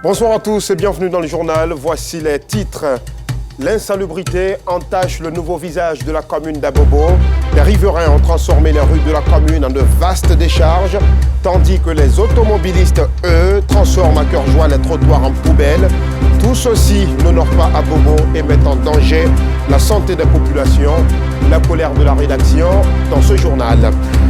Bonsoir à tous et bienvenue dans le journal. Voici les titres. L'insalubrité entache le nouveau visage de la commune d'Abobo. Les riverains ont transformé les rues de la commune en de vastes décharges, tandis que les automobilistes, eux, transforment à cœur joie les trottoirs en poubelles. Tout ceci n'honore pas Abobo et met en danger la santé des populations. La colère de la rédaction dans ce journal.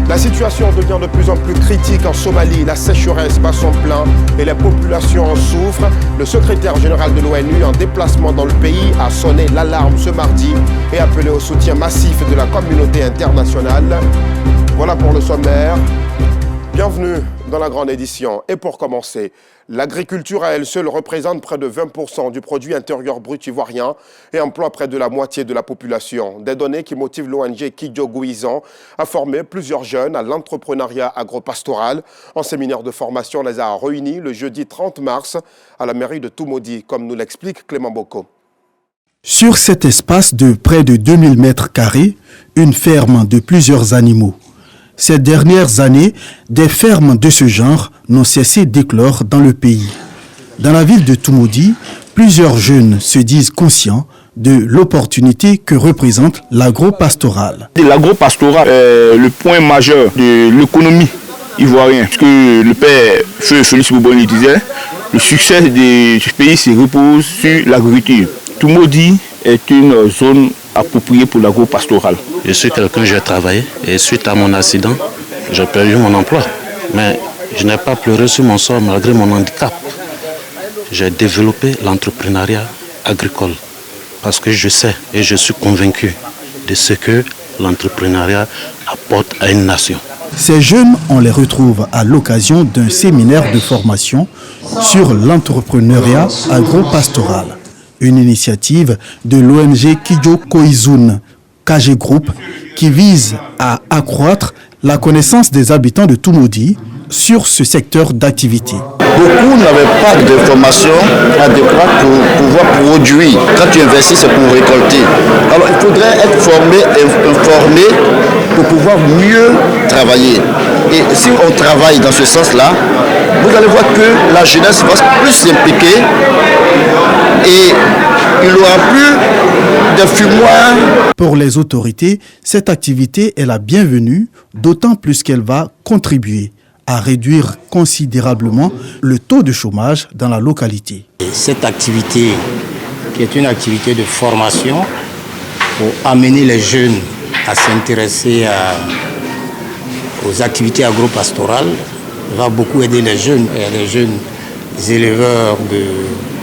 La situation devient de plus en plus critique en Somalie. La sécheresse bat son plein et les populations en souffrent. Le secrétaire général de l'ONU en déplacement dans le pays a sonné l'alarme ce mardi et appelé au soutien massif de la communauté internationale. Voilà pour le sommaire. Bienvenue dans la grande édition. Et pour commencer, l'agriculture à elle seule représente près de 20% du produit intérieur brut ivoirien et emploie près de la moitié de la population. Des données qui motivent l'ONG Kidjo Guizan à former plusieurs jeunes à l'entrepreneuriat agropastoral. Un séminaire de formation les a réunis le jeudi 30 mars à la mairie de Toumoudi, comme nous l'explique Clément Boko. Sur cet espace de près de 2000 mètres carrés, une ferme de plusieurs animaux. Ces dernières années, des fermes de ce genre n'ont cessé d'éclore dans le pays. Dans la ville de Toumoudi, plusieurs jeunes se disent conscients de l'opportunité que représente l'agro-pastoral. L'agro-pastoral est le point majeur de l'économie ivoirienne. Parce que le père Félix Boubon disait, le succès de ce pays se repose sur l'agriculture. Toumoudi est une zone appropriée pour l'agro-pastoral. Je suis quelqu'un, j'ai travaillé et suite à mon accident, j'ai perdu mon emploi. Mais je n'ai pas pleuré sur mon sort malgré mon handicap. J'ai développé l'entrepreneuriat agricole parce que je sais et je suis convaincu de ce que l'entrepreneuriat apporte à une nation. Ces jeunes, on les retrouve à l'occasion d'un séminaire de formation sur l'entrepreneuriat agro-pastoral. Une initiative de l'ONG Kidjo Koizun, KG Group, qui vise à accroître la connaissance des habitants de Toumoudi sur ce secteur d'activité. Beaucoup n'avaient pas de formation adéquate pour pouvoir produire. Quand tu investis, c'est pour récolter. Alors il faudrait être formé, informé pour pouvoir mieux travailler. Et si on travaille dans ce sens-là, vous allez voir que la jeunesse va plus s'impliquer et il n'y aura plus de fumoir. Pour les autorités, cette activité est la bienvenue, d'autant plus qu'elle va contribuer à réduire considérablement le taux de chômage dans la localité. Cette activité, qui est une activité de formation pour amener les jeunes à s'intéresser aux activités agro-pastorales, va beaucoup aider les jeunes. Il y a des jeunes éleveurs de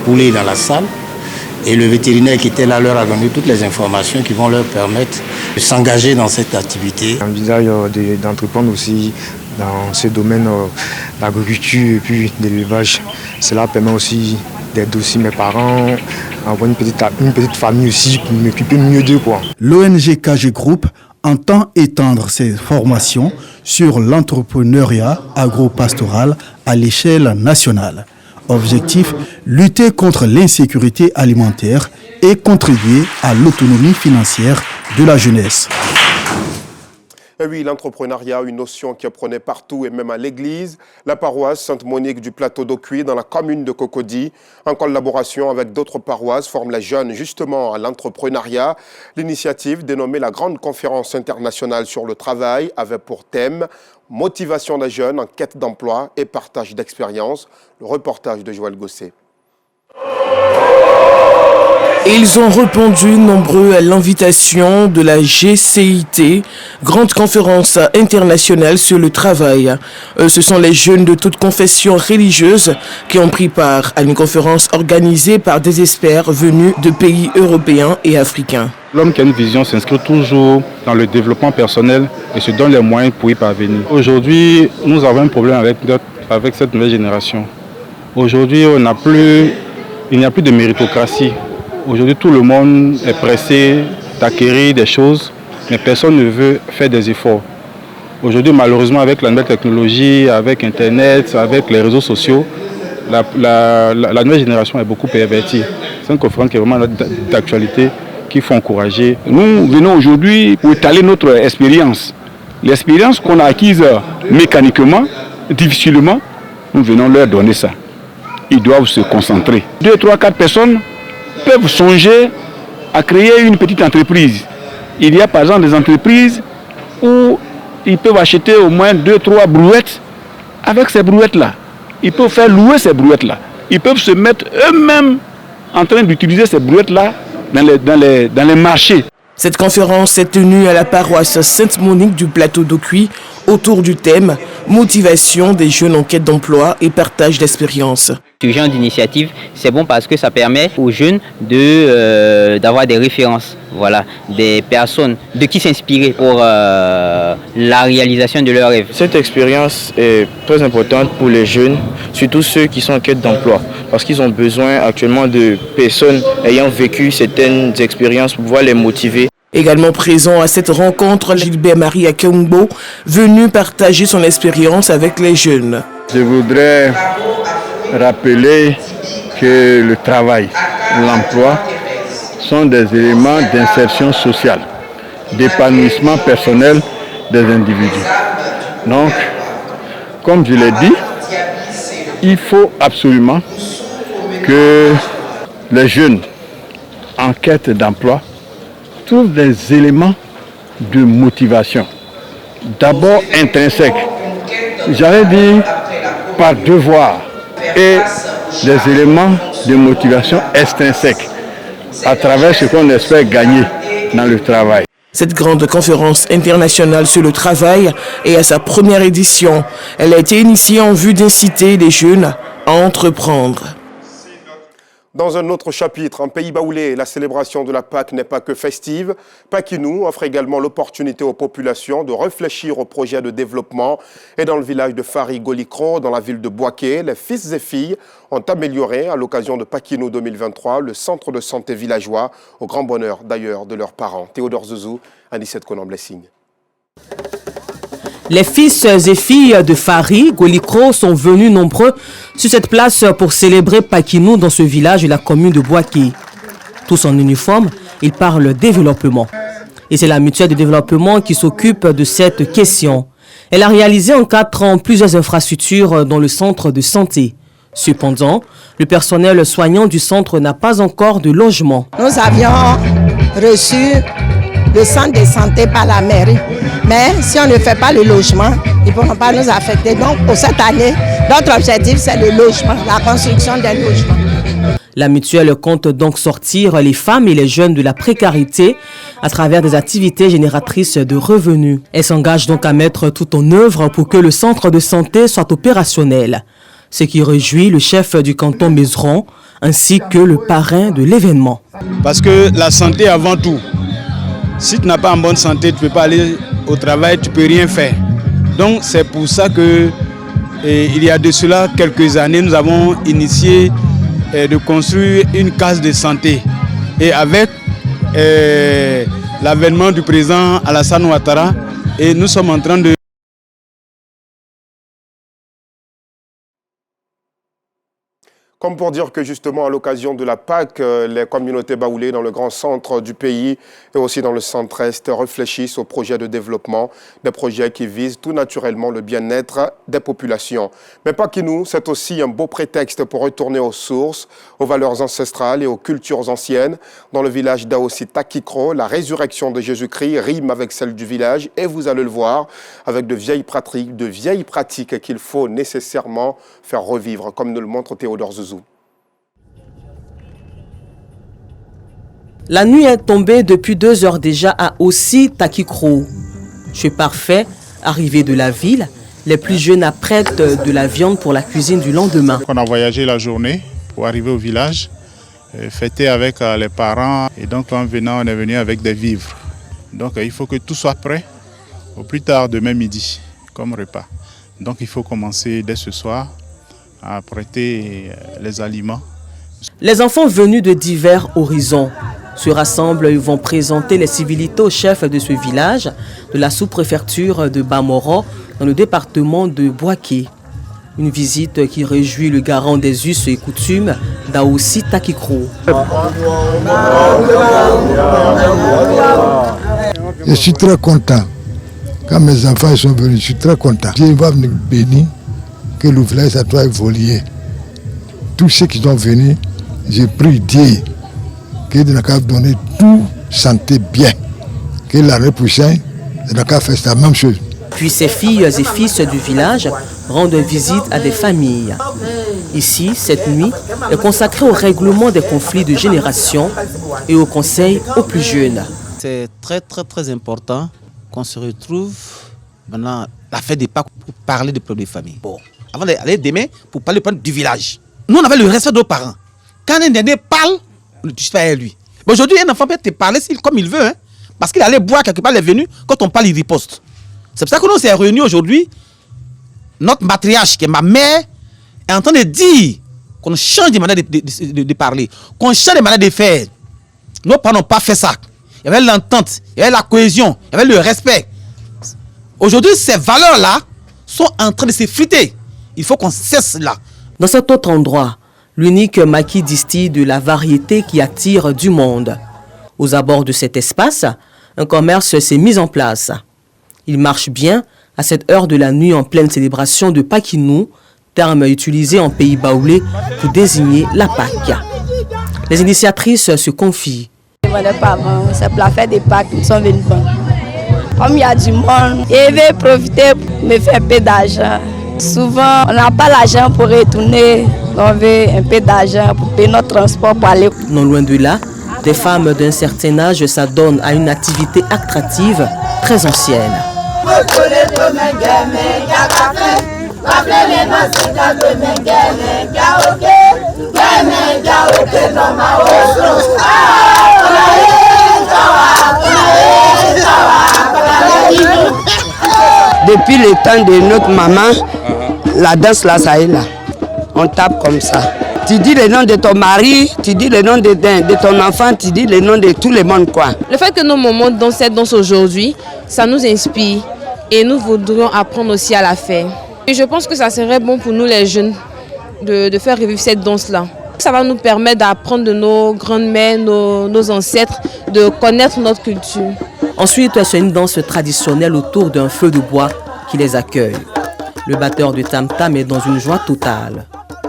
poulets dans la salle. Et le vétérinaire qui était là leur a donné toutes les informations qui vont leur permettre de s'engager dans cette activité. J'envisage d'entreprendre aussi dans ce domaine d'agriculture et puis d'élevage. Cela permet aussi d'aider aussi mes parents, avoir une petite famille aussi, pour m'occuper mieux d'eux. L'ONG KG Group entend étendre ses formations sur l'entrepreneuriat agro-pastoral à l'échelle nationale. Objectif, lutter contre l'insécurité alimentaire et contribuer à l'autonomie financière de la jeunesse. Et oui, l'entrepreneuriat, une notion qui apprenait partout et même à l'église. La paroisse Sainte-Monique du plateau d'Okuy dans la commune de Cocody, en collaboration avec d'autres paroisses, forme les jeunes justement à l'entrepreneuriat. L'initiative, dénommée la Grande Conférence internationale sur le travail, avait pour thème motivation des jeunes en quête d'emploi et partage d'expérience. Le reportage de Joël Gosset. Ils ont répondu nombreux à l'invitation de la GCIT, Grande Conférence internationale sur le travail. Ce sont les jeunes de toutes confessions religieuses qui ont pris part à une conférence organisée par des experts venus de pays européens et africains. L'homme qui a une vision s'inscrit toujours dans le développement personnel et se donne les moyens pour y parvenir. Aujourd'hui, nous avons un problème avec cette nouvelle génération. Aujourd'hui, il n'y a plus de méritocratie. Aujourd'hui, tout le monde est pressé d'acquérir des choses, mais personne ne veut faire des efforts. Aujourd'hui, malheureusement, avec la nouvelle technologie, avec Internet, avec les réseaux sociaux, la nouvelle génération est beaucoup pervertie. C'est une conférence qui est vraiment d'actualité, qu'il faut encourager. Nous venons aujourd'hui pour étaler notre expérience. L'expérience qu'on a acquise mécaniquement, difficilement, nous venons leur donner ça. ils doivent se concentrer. 2, 3, 4 personnes peuvent songer à créer une petite entreprise. Il y a par exemple des entreprises où ils peuvent acheter au moins 2, 3 brouettes. Avec ces brouettes-là, ils peuvent faire louer ces brouettes-là. Ils peuvent se mettre eux-mêmes en train d'utiliser ces brouettes-là dans les marchés. Cette conférence est tenue à la paroisse Sainte-Monique du plateau d'Ocuy autour du thème « Motivation des jeunes en quête d'emploi et partage d'expérience ». Ce genre d'initiative, c'est bon parce que ça permet aux jeunes d'avoir des références, voilà, des personnes de qui s'inspirer pour la réalisation de leurs rêves. Cette expérience est très importante pour les jeunes, surtout ceux qui sont en quête d'emploi, parce qu'ils ont besoin actuellement de personnes ayant vécu certaines expériences pour pouvoir les motiver. Également présent à cette rencontre, Gilbert Marie Akengbo, venu partager son expérience avec les jeunes. Je voudrais rappeler que le travail, l'emploi sont des éléments d'insertion sociale, d'épanouissement personnel des individus. Donc, comme je l'ai dit, il faut absolument que les jeunes en quête d'emploi trouvent des éléments de motivation. D'abord intrinsèques, j'allais dire par devoir, et des éléments de motivation extrinsèques à travers ce qu'on espère gagner dans le travail. Cette grande conférence internationale sur le travail est à sa première édition. Elle a été initiée en vue d'inciter les jeunes à entreprendre. Dans un autre chapitre, en Pays baoulé, la célébration de la Pâque n'est pas que festive. Paquinou offre également l'opportunité aux populations de réfléchir aux projets de développement. Et dans le village de Fari-Golikro, dans la ville de Boaké, les fils et filles ont amélioré, à l'occasion de Paquinou 2023, le centre de santé villageois, au grand bonheur d'ailleurs de leurs parents. Théodore Zouzou, Anicette Conan-Blessing. Les fils et filles de Fari, Golikro sont venus nombreux sur cette place pour célébrer Paquinou dans ce village de la commune de Boaké. Tous en uniforme, ils parlent développement. Et c'est la mutuelle de développement qui s'occupe de cette question. Elle a réalisé en 4 ans plusieurs infrastructures dans le centre de santé. Cependant, le personnel soignant du centre n'a pas encore de logement. Nous avions reçu le centre de santé par la mairie. Mais si on ne fait pas le logement, ils ne pourront pas nous affecter. Donc pour cette année, notre objectif c'est le logement, la construction des logements. La mutuelle compte donc sortir les femmes et les jeunes de la précarité à travers des activités génératrices de revenus. Elle s'engage donc à mettre tout en œuvre pour que le centre de santé soit opérationnel. Ce qui réjouit le chef du canton Mézeron ainsi que le parrain de l'événement. Parce que la santé avant tout. Si tu n'as pas en bonne santé, tu ne peux pas aller au travail, tu ne peux rien faire. Donc c'est pour ça que il y a de cela quelques années, nous avons initié de construire une case de santé. Et avec l'avènement du président Alassane Ouattara, et nous sommes en train de Comme pour dire que justement à l'occasion de la Pâque, les communautés baoulées dans le grand centre du pays et aussi dans le centre-est réfléchissent aux projets de développement, des projets qui visent tout naturellement le bien-être des populations. Mais Paquinou, c'est aussi un beau prétexte pour retourner aux sources, aux valeurs ancestrales et aux cultures anciennes. Dans le village d'Aossi Takikro, la résurrection de Jésus-Christ rime avec celle du village et vous allez le voir, avec de vieilles pratiques qu'il faut nécessairement faire revivre, comme nous le montre Théodore Zouzou. La nuit est tombée depuis 2 heures déjà à Aossi Takikro. Chez Parfait, arrivé de la ville, les plus jeunes apprêtent de la viande pour la cuisine du lendemain. On a voyagé la journée pour arriver au village, fêter avec les parents et donc en venant on est venu avec des vivres. Donc il faut que tout soit prêt au plus tard demain midi comme repas. Donc il faut commencer dès ce soir à apprêter les aliments. Les enfants venus de divers horizons se rassemblent et vont présenter les civilités au chef de ce village de la sous-préfecture de Bamoro dans le département de Boaké. Une visite qui réjouit le garant des us et coutumes d'Aossi Takikro. Je suis très content. Quand mes enfants sont venus, je suis très content. Dieu va me bénir, que le village soit évolué. tous ceux qui sont venus, j'ai pris Dieu que de n'a donner tout santé bien. Que l'année prochaine, n'a qu'à faire la même chose. Puis ces filles et fils du village rendent visite à des familles. Ici, cette nuit est consacrée au règlement des conflits de génération et au conseil aux plus jeunes. C'est très important qu'on se retrouve maintenant la fête des Pâques pour parler des problèmes de famille. Bon, avant d'aller demain pour parler du village. Nous, on avait le respect de nos parents. Quand un dernier parle, on ne touche pas à lui. Mais aujourd'hui, un enfant peut te parler comme il veut, hein, parce qu'il allait boire quelque part, il est venu. Quand on parle, il riposte. C'est pour ça que nous s'est réunis aujourd'hui. Notre matriarche, qui est ma mère, est en train de dire qu'on change de manière de parler, qu'on change de manière de faire. Nos parents n'ont pas fait ça. Il y avait l'entente, il y avait la cohésion, il y avait le respect. Aujourd'hui, ces valeurs-là sont en train de s'effriter. Il faut qu'on cesse là. Dans cet autre endroit, l'unique maquis distille de la variété qui attire du monde. Aux abords de cet espace, un commerce s'est mis en place. Il marche bien à cette heure de la nuit en pleine célébration de Pakinou, terme utilisé en pays baoulé pour désigner la Pâque. Les initiatrices se confient. C'est pour la fête des Pâques, nous sommes venus. Comme il y a du monde, je vais profiter pour me faire un peu d'argent. Souvent, on n'a pas l'argent pour retourner, on veut un peu d'argent pour payer notre transport pour aller. Non loin de là, des femmes d'un certain âge s'adonnent à une activité attractive très ancienne. Depuis le temps de notre maman, la danse là, ça est là. On tape comme ça. Tu dis le nom de ton mari, tu dis le nom de ton enfant, tu dis le nom de tout le monde, quoi. Le fait que nos mamans dansent cette danse aujourd'hui, ça nous inspire et nous voudrions apprendre aussi à la faire. Et je pense que ça serait bon pour nous les jeunes de faire revivre cette danse-là. Ça va nous permettre d'apprendre de nos grandes-mères, nos ancêtres, de connaître notre culture. Ensuite, c'est une danse traditionnelle autour d'un feu de bois qui les accueille. Le batteur de tam-tam est dans une joie totale.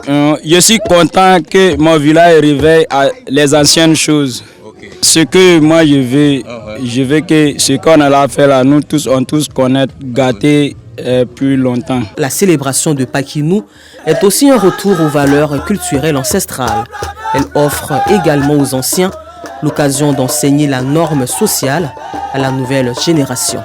Je suis content que mon village réveille les anciennes choses. Ce que moi je veux que ce qu'on a fait là, nous tous, on tous connaître, gâter plus longtemps. La célébration de Pakinou est aussi un retour aux valeurs culturelles ancestrales. Elle offre également aux anciens l'occasion d'enseigner la norme sociale à la nouvelle génération.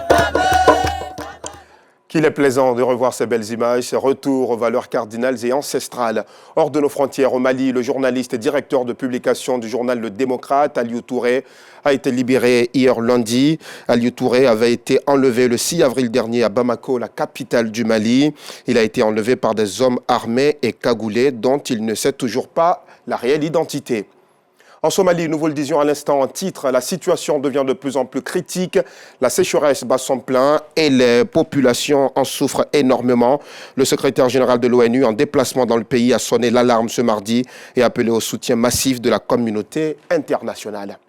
Qu'il est plaisant de revoir ces belles images, ces retours aux valeurs cardinales et ancestrales. Hors de nos frontières, au Mali, le journaliste et directeur de publication du journal Le Démocrate, Aliou Touré, a été libéré hier lundi. Aliou Touré avait été enlevé le 6 avril dernier à Bamako, la capitale du Mali. Il a été enlevé par des hommes armés et cagoulés dont il ne sait toujours pas la réelle identité. En Somalie, nous vous le disions à l'instant en titre, la situation devient de plus en plus critique. La sécheresse bat son plein et les populations en souffrent énormément. Le secrétaire général de l'ONU, en déplacement dans le pays, a sonné l'alarme ce mardi et appelé au soutien massif de la communauté internationale.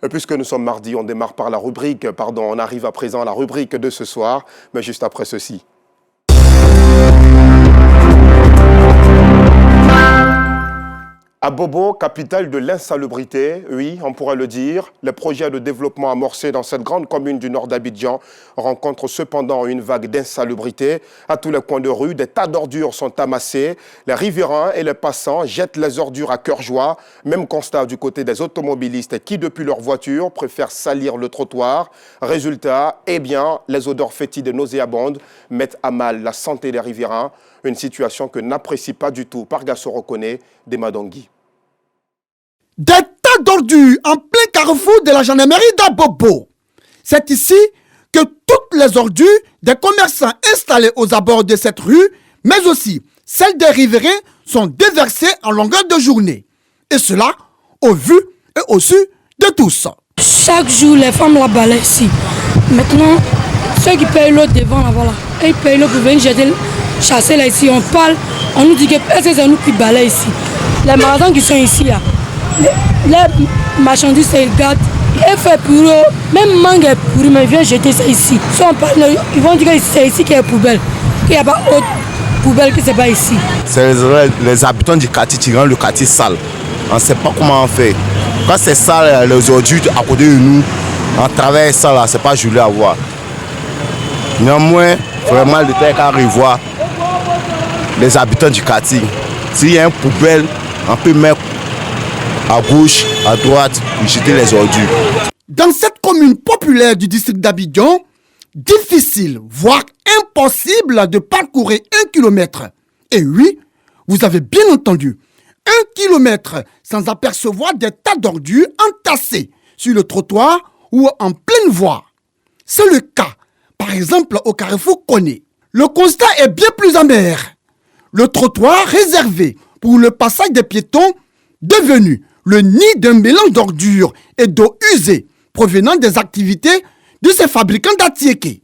Et puisque nous sommes mardi, on démarre par la rubrique, on arrive à présent à la rubrique de ce soir, mais juste après ceci. À Bobo, capitale de l'insalubrité, oui, on pourrait le dire, les projets de développement amorcés dans cette grande commune du nord d'Abidjan rencontrent cependant une vague d'insalubrité. À tous les coins de rue, des tas d'ordures sont amassés. Les riverains et les passants jettent les ordures à cœur joie. Même constat du côté des automobilistes qui, depuis leur voiture, préfèrent salir le trottoir. Résultat, les odeurs fétides et nauséabondes mettent à mal la santé des riverains. Une situation que n'apprécie pas du tout Pargasso Reconnaît des Madongui. Des tas d'ordures en plein carrefour de la gendarmerie d'Abobo. C'est ici que toutes les ordures des commerçants installés aux abords de cette rue, mais aussi celles des riverains, sont déversées en longueur de journée. Et cela au vu et au su de tous. Chaque jour, les femmes la balayent ici. Maintenant, ceux qui payent l'eau devant là, voilà, ils payent l'eau pour venir chasser là ici. On parle, on nous dit que c'est nous qui balayent ici. Les magasins qui sont ici là, les marchandises, ils gardent. Ils font pour eux, même mangue est pourri, mais ils viennent jeter ça ici. Si on parle, ils vont dire que c'est ici qu'il y a poubelle, qu'il n'y a pas autre. poubelle que c'est pas ici. C'est les habitants du quartier qui rendent le quartier sale. On ne sait pas comment on fait. Quand c'est sale, les ordures à côté de nous, on travaille ça là, c'est pas joli à voir. Néanmoins, vraiment le temps qu'à revoir les habitants du quartier. S'il y a une poubelle, on peut mettre à gauche, à droite, pour jeter les ordures. Dans cette commune populaire du district d'Abidjan, difficile, voire impossible de parcourir 1 kilomètre. Et oui, vous avez bien entendu, 1 kilomètre sans apercevoir des tas d'ordures entassés sur le trottoir ou en pleine voie. C'est le cas, par exemple, au carrefour Koné. Le constat est bien plus amer. Le trottoir réservé pour le passage des piétons devenu le nid d'un mélange d'ordures et d'eau usée provenant des activités de ces fabricants d'Atiéké.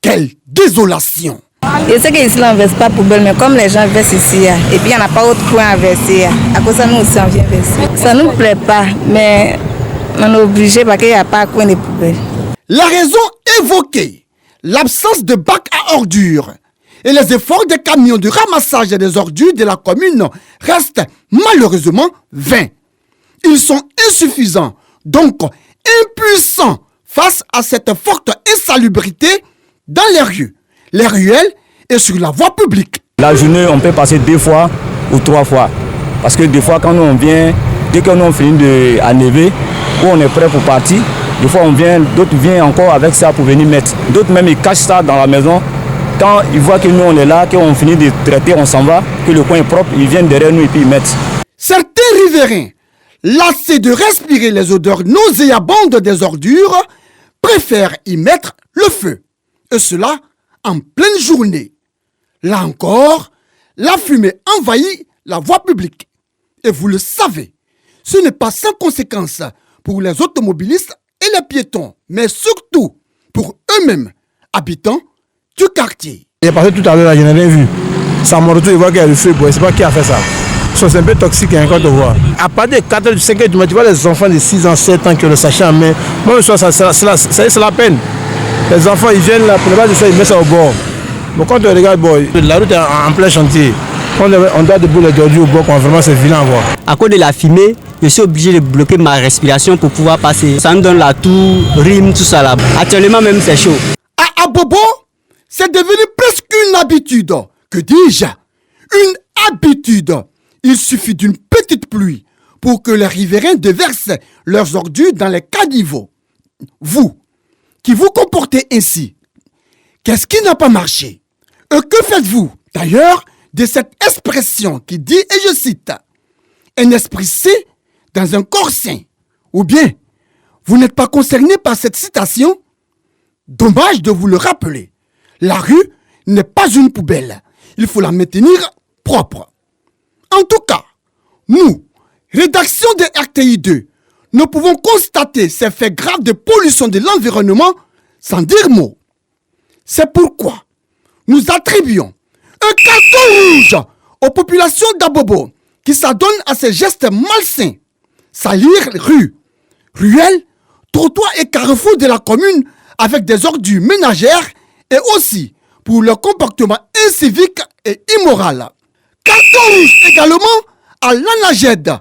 Quelle désolation! Je sais qu'ici, on ne verse pas poubelle, mais comme les gens versent ici, et puis il n'y en a pas autre coin à verser, à cause de nous aussi, on vient verser. Ça ne nous plaît pas, mais on est obligé parce qu'il n'y a pas de coin de poubelle. La raison évoquée, l'absence de bac à ordures et les efforts des camions de ramassage des ordures de la commune restent malheureusement vains. Ils sont insuffisants, donc impuissants face à cette forte insalubrité dans les ruelles et sur la voie publique. La journée, on peut passer 2 fois ou 3 fois. Parce que des fois, quand on vient, dès que nous on finit à never, où on est prêt pour partir, des fois on vient, d'autres viennent encore avec ça pour venir mettre. D'autres même, ils cachent ça dans la maison. Quand ils voient que nous on est là, qu'on finit de traiter, on s'en va, que le coin est propre, ils viennent derrière nous et puis ils mettent. Certains riverains, lassés de respirer les odeurs nauséabondes des ordures, préfèrent y mettre le feu. Et cela en pleine journée. Là encore, la fumée envahit la voie publique. Et vous le savez, ce n'est pas sans conséquence pour les automobilistes et les piétons, mais surtout pour eux-mêmes, habitants du quartier. Il est passé tout à l'heure, là, je n'ai rien vu. Ça m'a retourné, il voit qu'il y a le feu, je ne sais pas qui a fait ça. C'est un peu toxique hein, quand on voit. À partir de 4h, 5h du matin, tu vois les enfants de 6 ans, 7 ans qui ont le sachet en main. Moi, je ça c'est la peine. Les enfants, ils viennent là, pour ne pas de ça, ils mettent ça au bord. Mais quand on regarde, bon, la route est en plein chantier. Quand on doit debout les ordures au bord, vraiment, c'est vilain à voir. À cause de la fumée, je suis obligé de bloquer ma respiration pour pouvoir passer. Ça nous donne la toux, rime, tout ça là. Actuellement même, c'est chaud. À Abobo, c'est devenu presque une habitude. Que dis-je? Une habitude. Il suffit d'une petite pluie pour que les riverains déversent leurs ordures dans les caniveaux. Vous, qui vous comportez ainsi, qu'est-ce qui n'a pas marché? Et que faites-vous d'ailleurs de cette expression qui dit, et je cite, « Un esprit sain dans un corps sain » ou bien, vous n'êtes pas concerné par cette citation? Dommage de vous le rappeler. La rue n'est pas une poubelle. Il faut la maintenir propre. En tout cas, nous, rédaction de RTI 2, nous pouvons constater ces faits graves de pollution de l'environnement sans dire mot. C'est pourquoi nous attribuons un carton rouge aux populations d'Abobo qui s'adonnent à ces gestes malsains. Salir rue, ruelles, trottoirs et carrefours de la commune avec des ordures ménagères et aussi pour leur comportement incivique et immoral. Carton rouge également à l'ANAGED,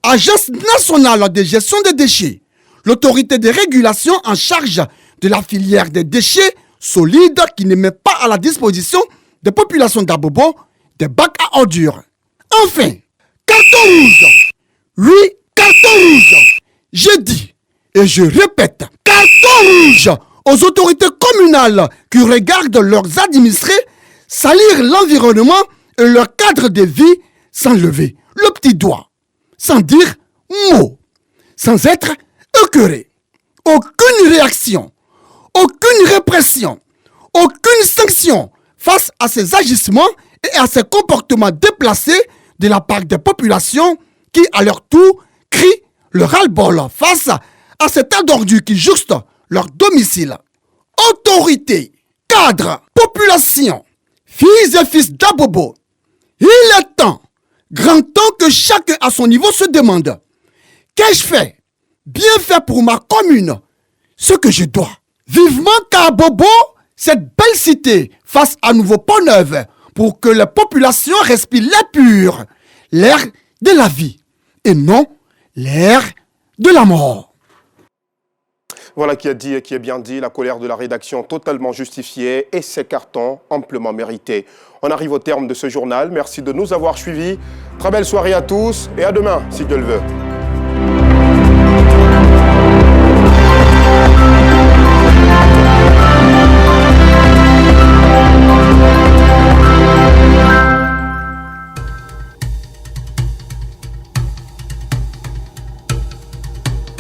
Agence nationale de gestion des déchets, l'autorité de régulation en charge de la filière des déchets solides qui ne met pas à la disposition des populations d'Abobo des bacs à ordures. Enfin, carton rouge. Oui, carton rouge. Je dis et je répète, carton rouge aux autorités communales qui regardent leurs administrés salir l'environnement et leur cadre de vie sans lever le petit doigt, sans dire mot, sans être écœuré. Aucune réaction, aucune répression, aucune sanction face à ces agissements et à ces comportements déplacés de la part des populations qui, à leur tour, crient le ras-le-bol face à cet ordure qui jouxte leur domicile. Autorité, cadre, population, filles et fils d'Abobo, il est temps, grand temps que chacun à son niveau se demande: qu'ai-je fait, bien fait pour ma commune, ce que je dois. Vivement qu'à Abobo, cette belle cité fasse à nouveau Pont-Neuf pour que les populations respirent l'air pur, l'air de la vie, et non l'air de la mort. Voilà qui est bien dit, la colère de la rédaction totalement justifiée et ces cartons amplement mérités. On arrive au terme de ce journal. Merci de nous avoir suivis. Très belle soirée à tous et à demain, si Dieu le veut.